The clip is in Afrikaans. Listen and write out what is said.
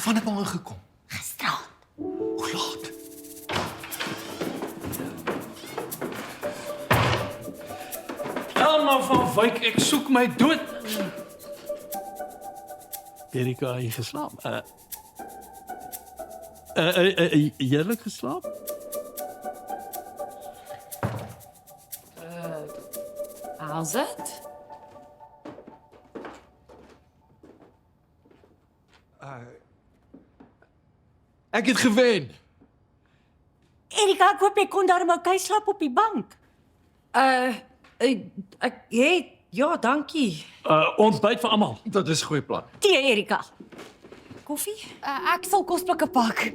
Wanneer het al ingekom? Gisterand. Hoe laat? Elma van Wyk, ek soek my dood. Erika, jy geslaap? Heerlijk geslaap? How's it? Ek het gewen. Erika, ek hoop jy kon daarom oukei slaap op die bank. Ek het, ja, dankie. Ontbyt vir almal. Dit is 'n goeie plan. Tee, Erika. Koffie? Ek sal kosblikke pak.